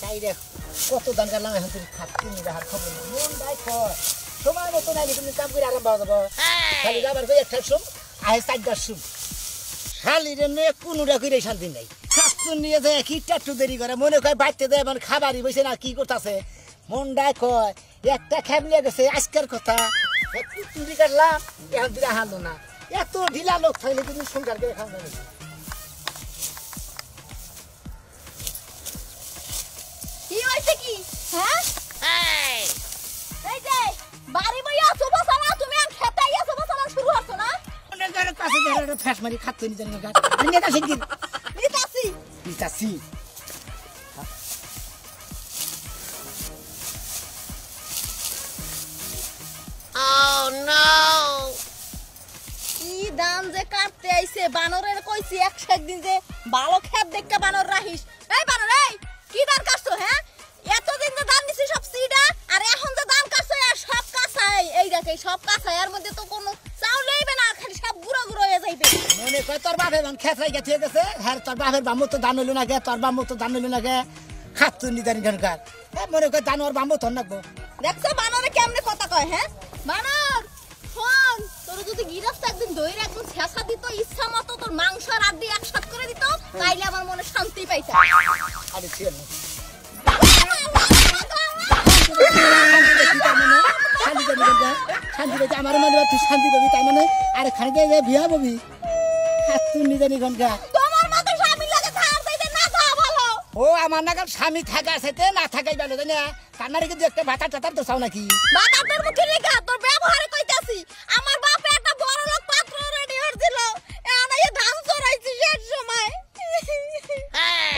চাইরে কত দান করলাম এখন তুমি খাচ্ছি নি রাহার খবর মন দাই কর তোমার মতো নাই তুমি কাম করে আরাম পাওয়া যাবো খালি যাবার কই একটা শুম আহে চারটার শুম শালিরে নিয়ে কোনোটা করে শান্তি নাই খাচ্ছু নিয়ে যায় কি একটু দেরি করে মনে কয় বাড়তে দেয় মানে খাবারই বসে না কি করতেছে মন দায় কয় একটা খেপ নিয়ে গেছে আজকের কথা একটু চুরি কাটলাম এখন দিলে হারলো না এত ঢিলা লোক থাকলে তুমি সংসার করে খাওয়া যাবে কি হইছে কি হ্যাঁ এই যে বাড়ি বইয়া সুবহ সালা তুমি আর খেতে আইয়া সুবহ সালা শুরু হচ্ছ না অনেক ধরে কাছে ধরে ফ্যাশ মারি খাচ্ছে নি জানি না আমি এটা শিখি নিতাছি Oh no! কি দাম যে কাটতে আইছে বানরের কইছি একদিন যে ভালো খেত দেখতে বানর রাখিস এই বানর এই কি দাম কাটছো হ্যাঁ এতদিন যে দাম দিছি সব সিডা আর এখন যে দাম কাটছো আর সব কাঁচাই এই দেখে সব কাঁচাই এর মধ্যে তো কোনো চাউল লইবে না খালি সব গুঁড়ো গুঁড়ো হয়ে যাইবে মনে কয় তোর বাপের মান খেতরাই গেছে গেছে হ্যাঁ তোর বাপের বামু তো দান হইলো না গে তোর বামু তো দান হইলো না গে খাচ্ছু নি জানি ঘনকার মনে কয় দান ওর বামু তোর নাকবো দেখছো বানরে কেমনে কথা কয় হ্যাঁ বানর শোন তোর যদি গিরফ একদিন দইরে একদম ছেঁচা দিত ইচ্ছা মতো তোর মাংস আর আড্ডি একসাথ করে দিত তাইলে আমার মনে শান্তি পাইতা আরে ছিল শান্তি পেতে আমার মনে তুই শান্তি পাবি তার মানে আরে খানিকে বিয়া পাবি খাচ্ছু নি জানি ঘনকার তোমার মতো স্বামী লাগে থাকার চাইতে না থাকা ভালো ও আমার নাগাল স্বামী থাকা সাথে না থাকাই ভালো তাই না কান্নারে কিন্তু একটা ভাতা টাতার তো চাও নাকি বাবা তোর মুখে লেখা তোর ব্যবহারে কইতাছি আমার বাপে একটা বড় লোক পাত্র রেডি করে দিল এখন এই ধান চড়াইছি শেষ সময়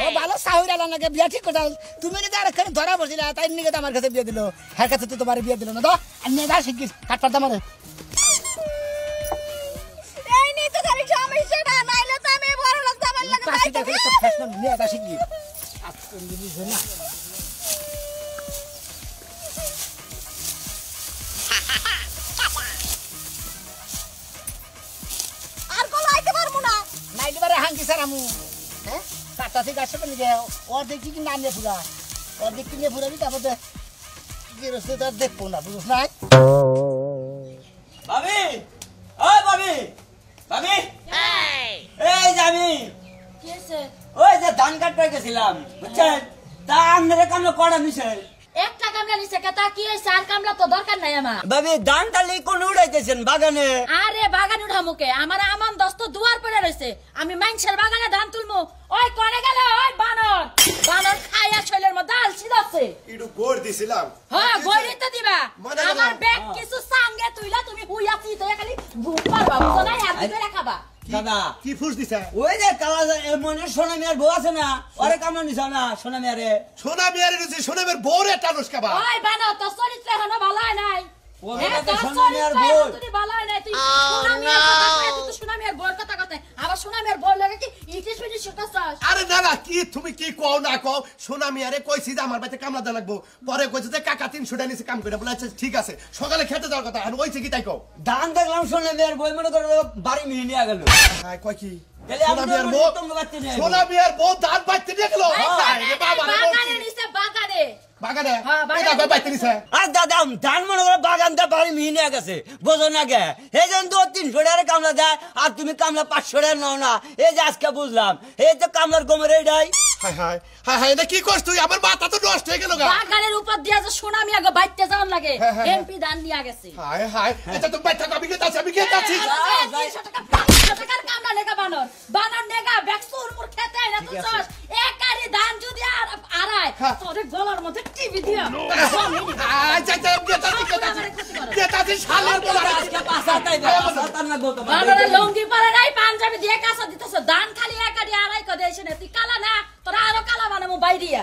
ও ভালো সাহুরা লাগে বিয়া ঠিক কথা তুমি যদি আর এখানে ধরা বসিলা তাই নিকে তো আমার কাছে বিয়ে দিল হ্যার কাছে তো তোমার বিয়ে দিল না তো আর নিয়ে যা শিখিস কাট পাতা মারে এই নিয়ে তো খালি সমস্যাটা নাইলে তো আমি বড় লোক যাবার লাগে পাশিটা করে তো ফ্যাশন নিয়ে যা শিখিস আজকে জিনিস না আর কোলা আইতে পারমু না নাইলে বারে হাঙ্কি সারামু হ্যাঁ কাটা থেকে আসবে নিয়ে ওর দেখি কি নাম নিয়ে পুরা ওর দেখি নিয়ে পুরাবি তারপর গেরস্তে তার দেখবো না বুঝছ না ভাবি ও ভাবি ভাবি এই যে আমি কি হইছে ওই যে ধান কাটতে গেছিলাম বুঝছেন তা আপনারা কামলা করা নিছে একটা কামলা নিছে কেতা কি হইছে আর কামলা তো দরকার নাই আমার ভাবি ধান তালি কোন উড়াইতেছেন বাগানে আরে বাগান উঠামুকে আমার আমান দস্ত দুয়ার পড়ে রইছে আমি মাইনছের বাগানে ধান তুলমু ওই কোনে গেল ওই বানর বানর খাইয়া শৈলের মধ্যে আলসি যাচ্ছে একটু গোড় দিছিলাম হ্যাঁ গইতে দিবা মনে আমার করো। ব্যাগ কিছু সাঙ্গে তুইলা তুমি হুইয়া চিতে খালি ঘুম পারবা বুঝো না আর দিতে রাখাবা দাদা কি ফুস দিছে ওই যে কালা মনে সোনা মিয়ার বউ আছে না ওরে কামলা নিছ না সোনা মিয়ারে সোনা বিয়ারে রয়েছে সোনা বিয়ার বউরে টানুস কাবা ওই বানর তো চরিত্র এখনো ভালো হয় নাই ও হ্যাঁ, বাবা তো তোর সোনা মিয়ার চরিত্র বউ এখন তুই ভালো হয় নাই, তুই সুনামিয়ার কথা কয়ে, তুই তো সুনামিয়ার বউর কথা কতে। আবার সুনামিয়ার বউর লাগে কি ইটিস পিটিস শিখাচ্ছস? আরে না না কি তুমি কি কও না কও সোনা মিয়ারে কইছি যে আমার বাড়িতে কামলা দেওয়া লাগবো পরে কইছে যে কাকা 300 টাকা নিচে কাম করে বলে আচ্ছা ঠিক আছে সকালে খেতে যাওয়ার কথা আর ওইছে কি তাই কও ধান দেখলাম সোনা মিয়ার বউ মনে করো বাড়ি মিলে নিয়ে গেল হ্যাঁ কই কি তাহলে সোনা আমি মিয়ার বউ তোমাকে বাচ্চা নিয়ে সোনা মিয়ার বউ দাঁত বাইতে নিয়ে গেল আরে বাবা রে বউ বাগানে কি? নিছে, বাগানে। বাগানে হ্যাঁ, বাগানে এটা কই বাইতে নিছে আর দাদা ধান মনে করো বাগানটা বাড়ি মিলে নিয়ে গেছে বোঝো না গে এই জন্য তো 300 টাকা কামলা দেয় আর তুমি কামলা 500 টাকা নাও না এই যে আজকে বুঝলাম এই তো কামলার গোমের এইটাই হায় হায় হায় হায় এটা কি করছ তুই আমার মাথা তো নষ্ট হয়ে গেল গা বাগানের উপর দিয়া যে সুনামিয়া গো বাইতে যাওয়ার লাগে, হ্যাঁ, হ্যাঁ, এমপি দান দিয়া গেছে। হায় হায় এটা তো বাইতে আমি কে যাচ্ছি আমি কে যাচ্ছি 300 টাকা 500 টাকার কামলা নেগা বানর, বানর নেগা ব্যাকসুর মুর খেতে আইনা তো চাস একারি দান যদি আর আড়াই তোরে গলার মধ্যে টিভি দিয়া আচ্ছা আচ্ছা কে যাচ্ছি কে যাচ্ছি শালার বলা আজকে পাঁচাটাই দেয় পাঁচাটার না গো তোমার বানরের লুঙ্গি পরে নাই, পাঞ্জাবি দিয়ে কাঁচা দিতেছ, দান খালি একারি আড়াই কো দেইছ না, তুই কালা না তোরা আরো কালা বানামু বাইরিয়া।